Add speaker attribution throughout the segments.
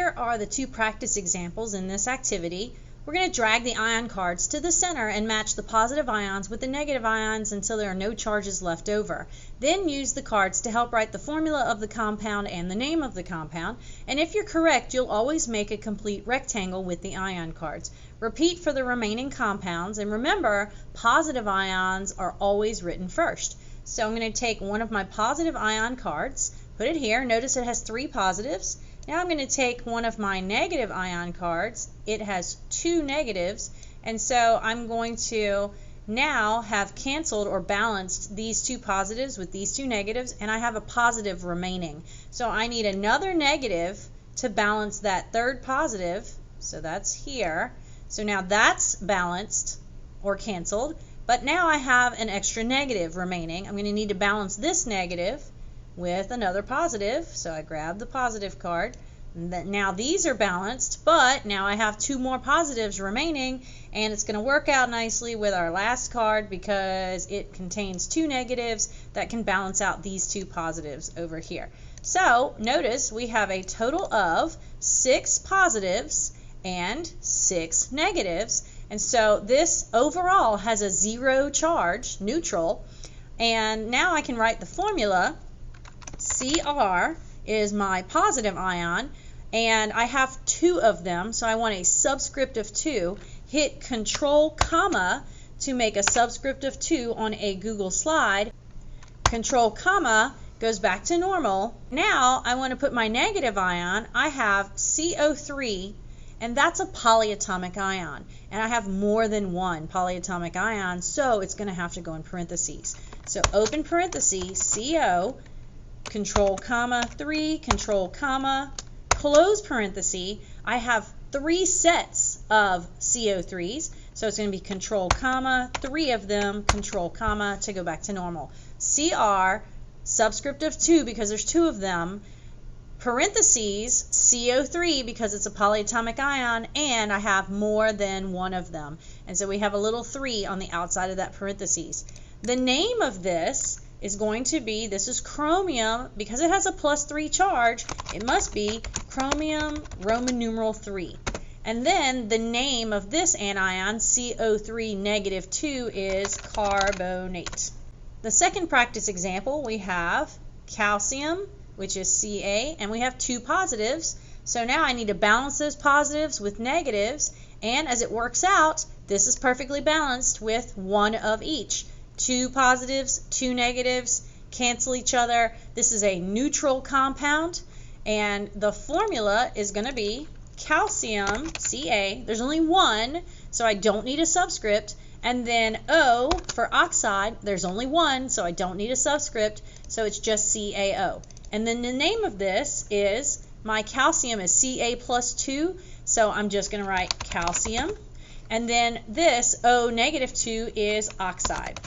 Speaker 1: here are the two practice examples in this activity. We're going to drag the ion cards to the center and match the positive ions with the negative ions until there are no charges left over. Then use the cards to help write the formula of the compound and the name of the compound. And if you're correct, you'll always make a complete rectangle with the ion cards. Repeat for the remaining compounds, and remember, positive ions are always written first. So I'm going to take one of my positive ion cards, put it here. Notice it has 3 positives. Now I'm going to take one of my negative ion cards. It has 2 negatives, and so I'm going to now have canceled or balanced these 2 positives with these 2 negatives, and I have a positive remaining. So I need another negative to balance that third positive, so that's here. So now that's balanced or canceled, but now I have an extra negative remaining. I'm going to need to balance this negative with another positive, so I grab the positive card. Now these are balanced, but now I have 2 more positives remaining, and it's going to work out nicely with our last card because it contains 2 negatives that can balance out these 2 positives over here. So notice we have a total of 6 positives and 6 negatives, and so this overall has a 0 charge, neutral, and now I can write the formula. Cr is my positive ion, and I have 2 of them, so I want a subscript of 2. Hit Control comma to make a subscript of 2 on a Google slide. Control comma goes back to normal. Now I want to put my negative ion. I have CO3, and that's a polyatomic ion, and I have more than one polyatomic ion, so it's going to have to go in parentheses. So open parentheses, CO, Control comma 3, Control comma, close parenthesis. I have 3 sets of CO3s, so it's going to be Control comma, 3 of them, Control comma to go back to normal. CR, subscript of 2 because there's 2 of them, parentheses, CO3 because it's a polyatomic ion, and I have more than one of them. And so we have a little 3 on the outside of that parentheses. The name of this is going to be, this is chromium, because it has a +3 charge, it must be chromium Roman numeral 3. And then the name of this anion, CO3 negative 2, is carbonate. The second practice example, we have calcium, which is Ca, and we have 2 positives. So now I need to balance those positives with negatives, and as it works out, this is perfectly balanced with 1 of each. 2 positives, 2 negatives, cancel each other. This is a neutral compound, and the formula is going to be calcium, Ca. There's only 1, so I don't need a subscript. And then O for oxide, there's only 1, so I don't need a subscript, so it's just CaO. And then the name of this is, my calcium is Ca plus 2, so I'm just going to write calcium. And then this O negative 2 is oxide.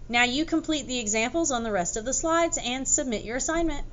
Speaker 1: Now you complete the examples on the rest of the slides and submit your assignment.